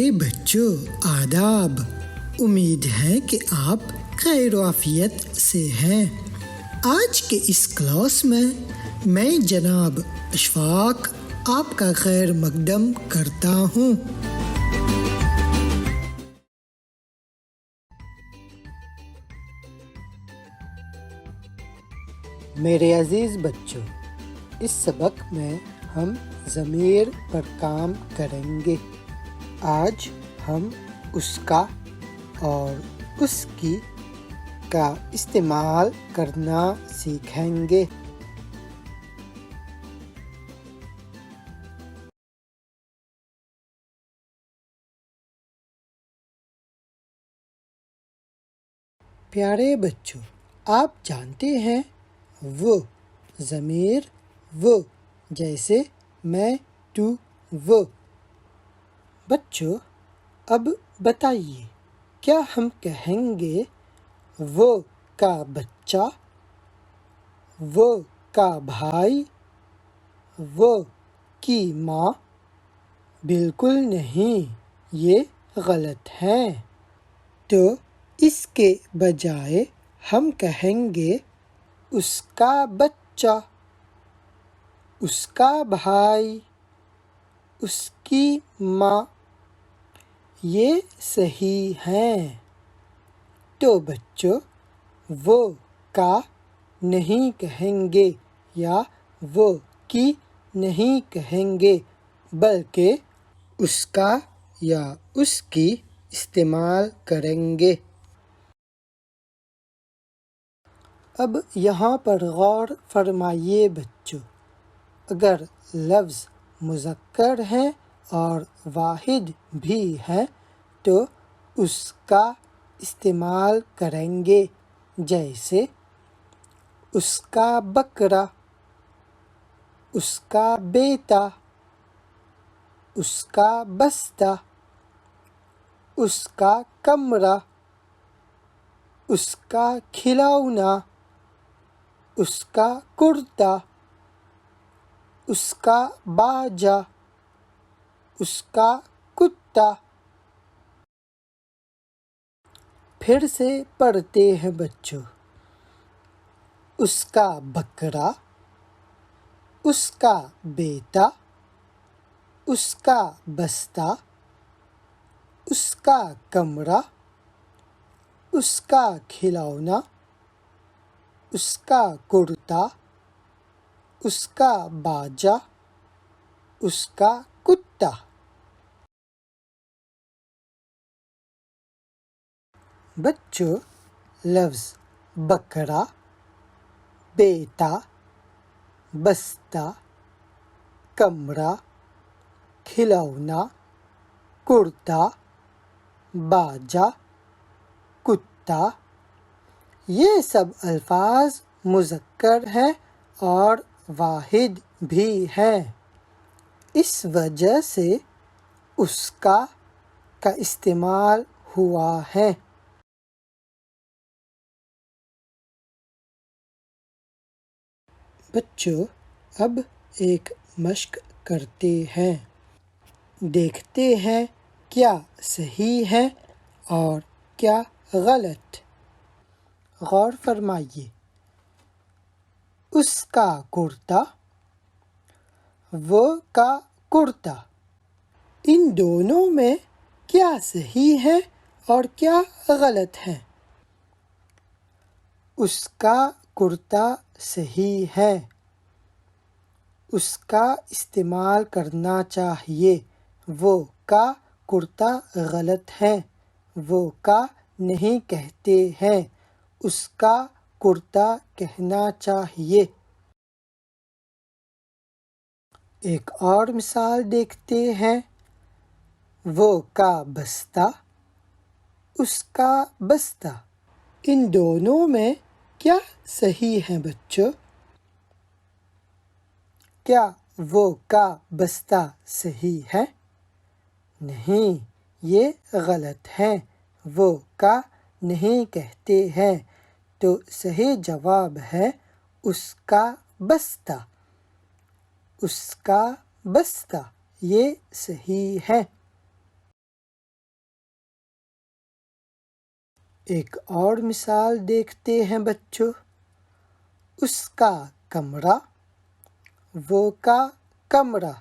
پیارے بچوں آداب، امید ہے کہ آپ خیر و عافیت سے ہیں۔ آج کے اس کلاس میں جناب اشفاق آپ کا خیر مقدم کرتا ہوں۔ میرے عزیز بچوں، اس سبق میں ہم ضمیر پر کام کریں گے۔ آج ہم اس کا اور اس کی کا استعمال کرنا سیکھیں گے۔ پیارے بچوں، آپ جانتے ہیں وہ ضمیر وہ، جیسے میں، تو، وہ۔ بچوں اب بتائیے، کیا ہم کہیں گے وہ کا بچہ، وہ کا بھائی، وہ کی ماں؟ بالکل نہیں، یہ غلط ہے۔ تو اس کے بجائے ہم کہیں گے اس کا بچہ، اس کا بھائی، اس کی ماں۔ یہ صحیح ہے۔ تو بچوں وہ کا نہیں کہیں گے یا وہ کی نہیں کہیں گے، بلکہ اس کا یا اس کی استعمال کریں گے۔ اب یہاں پر غور فرمائیے بچوں، اگر لفظ مذکر ہے اور واحد بھی ہے تو اس کا استعمال کریں گے، جیسے اس کا بکرا، اس کا بیٹا، اس کا بستہ، اس کا کمرہ، اس کا کھلونا، اس کا کرتا، اس کا باجا، اس کا کتا۔ پھر سے پڑھتے ہیں بچوں، اس کا بکرا، اس کا بیٹا، اس کا بستہ، اس کا کمرہ، اس کا کھلونا، اس کا کرتا، اس کا باجا، اس کا کتا۔ بچوں لفظ بکرا، بیٹا، بستہ، کمرہ، کھلونا، کرتا، باجا، کتا، یہ سب الفاظ مذکر ہیں اور واحد بھی ہیں۔ اس وجہ سے اس کا استعمال ہوا ہے۔ بچوں اب ایک مشق کرتے ہیں، دیکھتے ہیں کیا صحیح ہے اور کیا غلط۔ غور فرمائیے، اس کا کرتا، وہ کا کرتا، ان دونوں میں کیا صحیح ہے اور کیا غلط ہے؟ اس کا کرتا صحیح ہے، اس کا استعمال کرنا چاہیے۔ وہ کا کرتا غلط ہے، وہ کا نہیں کہتے ہیں، اس کا کرتا کہنا چاہیے۔ ایک اور مثال دیکھتے ہیں، وہ کا بستہ، اس کا بستہ، ان دونوں میں کیا صحیح ہے بچوں؟ کیا وہ کا بستہ صحیح ہے؟ نہیں، یہ غلط ہے، وہ کا نہیں کہتے ہیں، تو صحیح جواب ہے اس کا بستہ، اس کا بستہ، یہ صحیح ہے۔ ایک اور مثال دیکھتے ہیں بچوں۔ اس کا کمرہ، وہ کا کمرہ۔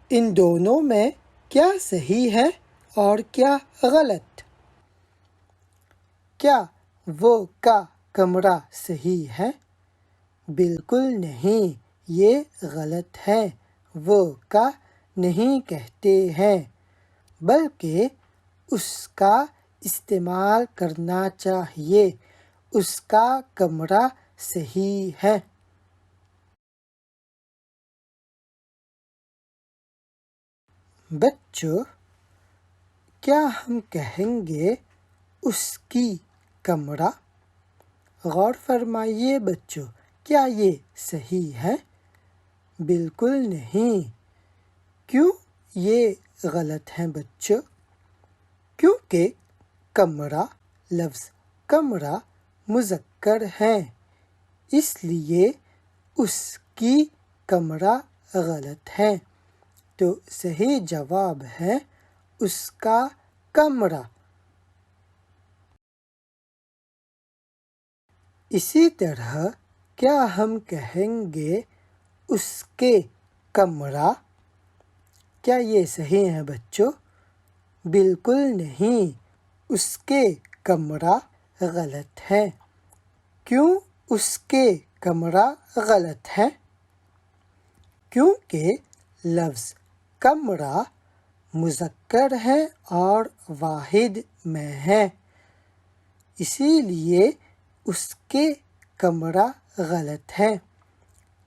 ان دونوں میں کیا صحیح ہے اور کیا غلط؟ کیا وہ کا کمرہ صحیح ہے؟ بالکل نہیں، یہ غلط ہے۔ وہ کا نہیں کہتے ہیں، بلکہ اس کا استعمال کرنا چاہیے۔ اس کا کمرہ صحیح ہے۔ بچوں، کیا ہم کہیں گے اس کی کمرہ؟ غور فرمائیے بچوں، کیا یہ صحیح ہے؟ بالکل نہیں۔ کیوں یہ غلط ہے بچوں؟ کیونکہ کمرہ لفظ کمرہ مذکر ہے، اس لیے اس کی کمرہ غلط ہے۔ تو صحیح جواب ہے اس کا کمرہ۔ اسی طرح کیا ہم کہیں گے اس کے کمرہ؟ کیا یہ صحیح ہے بچوں؟ بالکل نہیں، اس کے کمرہ غلط ہے۔ کیوں اس کے کمرہ غلط ہے؟ کیونکہ لفظ کمرہ مذکر ہے اور واحد میں ہے، اسی لیے اس کے کمرہ غلط ہے۔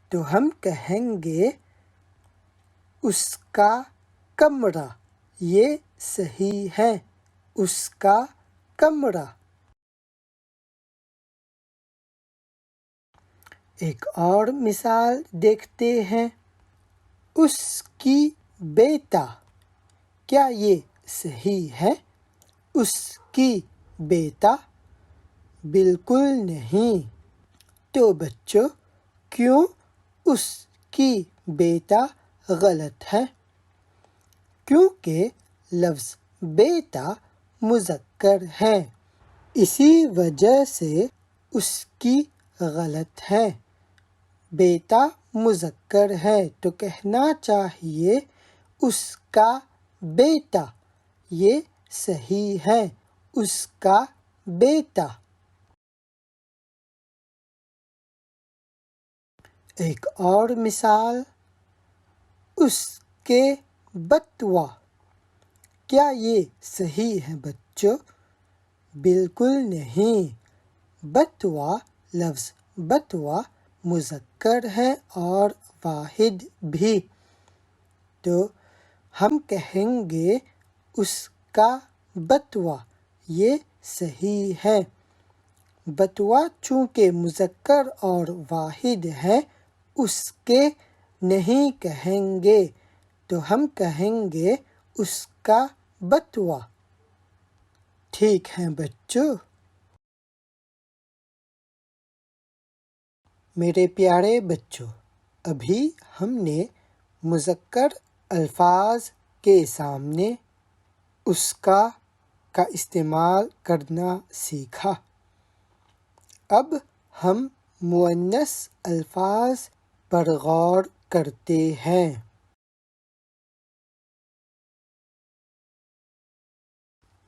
تو ہم کہیں گے اس کا کمرہ، یہ صحیح ہے۔ اس کا کمرہ۔ ایک اور مثال دیکھتے ہیں۔ اس کی بیٹا، کیا یہ صحیح ہے؟ اس کی بیٹا؟ بالکل نہیں۔ تو بچوں، کیوں اس کی بیٹا غلط ہے؟ کیونکہ لفظ بیٹا مذکر ہے، اسی وجہ سے اس کی غلط ہے۔ بیٹا مذکر ہے تو کہنا چاہیے اس کا بیٹا، یہ صحیح ہے۔ اس کا بیٹا۔ ایک اور مثال، اس کے بٹوا۔ کیا یہ صحیح ہے بچوں؟ بالکل نہیں۔ بٹوا لفظ بٹوا مذکر ہے اور واحد بھی، تو ہم کہیں گے اس کا بٹوا، یہ صحیح ہے۔ بٹوا چونکہ مذکر اور واحد ہے، اس کے نہیں کہیں گے، تو ہم کہیں گے اس کا بٹوا۔ ٹھیک ہے بچوں؟ میرے پیارے بچوں، ابھی ہم نے مذکر الفاظ کے سامنے اس کا استعمال کرنا سیکھا۔ اب ہم مؤنث الفاظ پر غور کرتے ہیں۔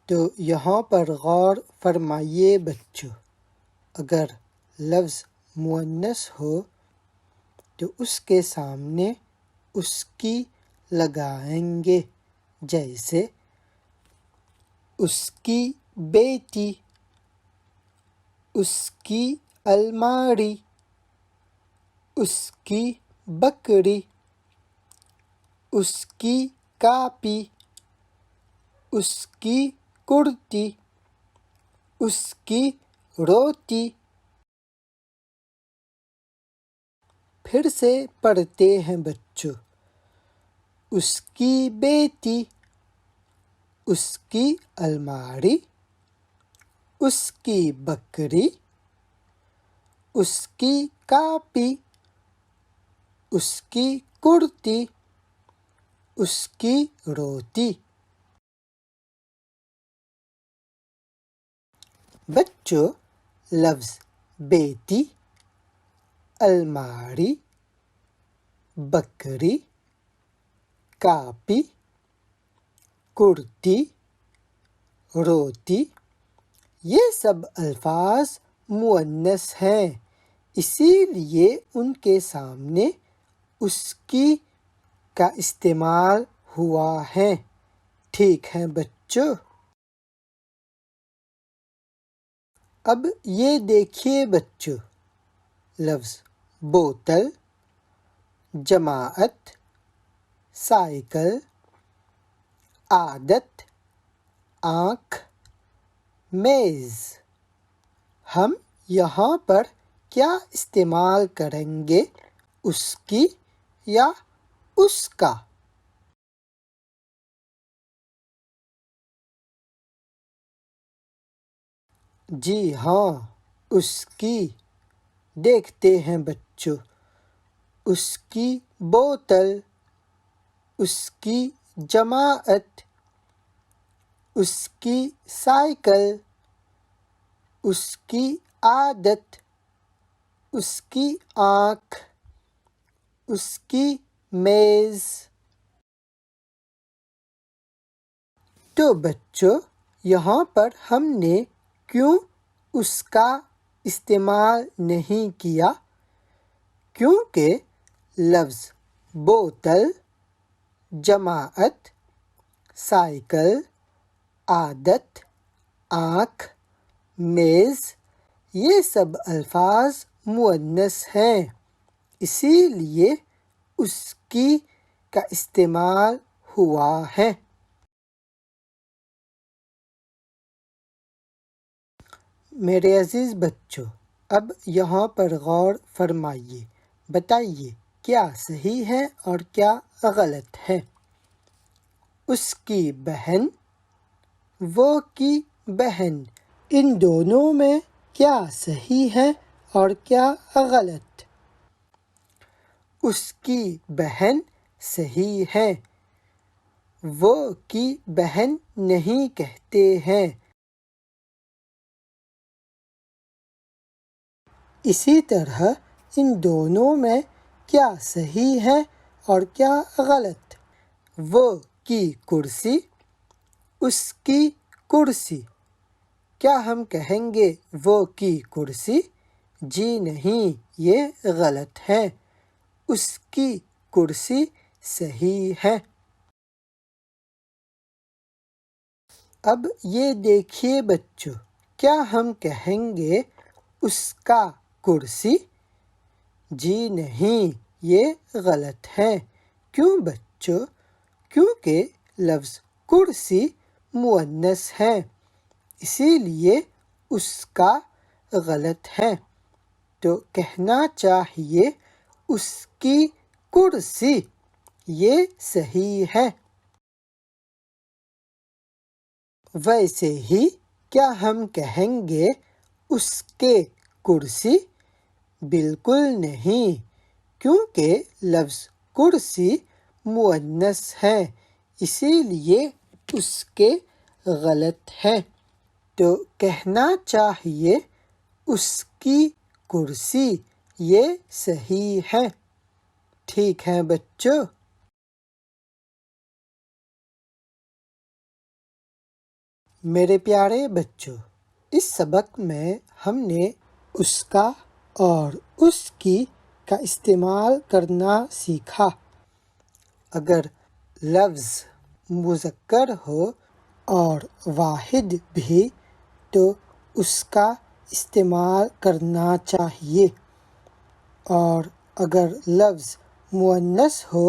تو یہاں پر غور فرمائیے بچوں، اگر لفظ مؤنث ہو تو اس کے سامنے اس کی لگائیں گے، جیسے اس کی بیٹی، اس کی الماری، اس کی بکری، اس کی کاپی، اس کی کرتی، اس کی روٹی۔ پھر سے پڑھتے ہیں بچوں، اس کی بیٹی، اس کی الماری، اس کی بکری، اس کی کاپی، اس کی کرتی، اس کی روٹی۔ بچوں لفظ بیٹی، الماری، بکری، کاپی، کرتی، روٹی، یہ سب الفاظ مؤنث ہیں، اسی لیے ان کے سامنے اس کی کا استعمال ہوا ہے۔ ٹھیک ہے بچوں، اب یہ دیکھیے بچوں، لفظ بوتل، جماعت، سائیکل، عادت، آنکھ، میز، ہم یہاں پر کیا استعمال کریں گے؟ اس کی یا اس کا؟ جی ہاں، اس کی۔ دیکھتے ہیں بچوں، اس کی بوتل، اس کی جماعت، اس کی سائیکل، اس کی عادت، اس کی آنکھ، اس کی میز۔ تو بچوں یہاں پر ہم نے کیوں اس کا استعمال نہیں کیا؟ کیونکہ لفظ بوتل، جماعت، سائیکل، عادت، آنکھ، میز، یہ سب الفاظ مؤنث ہیں، اسی لیے اس کی کا استعمال ہوا ہے۔ میرے عزیز بچوں، اب یہاں پر غور فرمائیے، بتائیے کیا صحیح ہے اور کیا غلط ہے؟ اس کی بہن، وہ کی بہن، ان دونوں میں کیا صحیح ہے اور کیا غلط؟ اس کی بہن صحیح ہے، وہ کی بہن نہیں کہتے ہیں۔ اسی طرح ان دونوں میں کیا صحیح ہے اور کیا غلط؟ وہ کی کرسی، اس کی کرسی، کیا ہم کہیں گے وہ کی کرسی؟ جی نہیں، یہ غلط ہے، اس کی کرسی صحیح ہے۔ اب یہ دیکھیے بچوں، کیا ہم کہیں گے اس کا کرسی؟ جی نہیں، یہ غلط ہے۔ کیوں بچوں؟ کیونکہ لفظ کرسی مؤنث ہے، اسی لیے اس کا غلط ہے، تو کہنا چاہیے اس کی کرسی، یہ صحیح ہے۔ ویسے ہی کیا ہم کہیں گے اس کے کرسی؟ بالکل نہیں، کیونکہ لفظ کرسی مؤنث ہے، اسی لیے اس کے غلط ہے، تو کہنا چاہیے اس کی کرسی، یہ صحیح ہے۔ ٹھیک ہے بچوں، میرے پیارے بچوں، اس سبق میں ہم نے اس کا اور اس کی کا استعمال کرنا سیکھا۔ اگر لفظ مذکر ہو اور واحد بھی تو اس کا استعمال کرنا چاہیے، اور اگر لفظ مؤنث ہو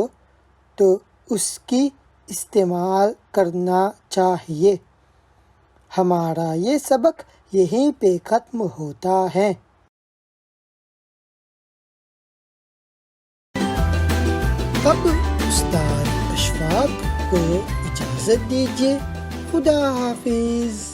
تو اس کی استعمال کرنا چاہیے۔ ہمارا یہ سبق یہیں پہ ختم ہوتا ہے۔ اب استاد اشفاق کو اجازت دیجیے، خدا حافظ۔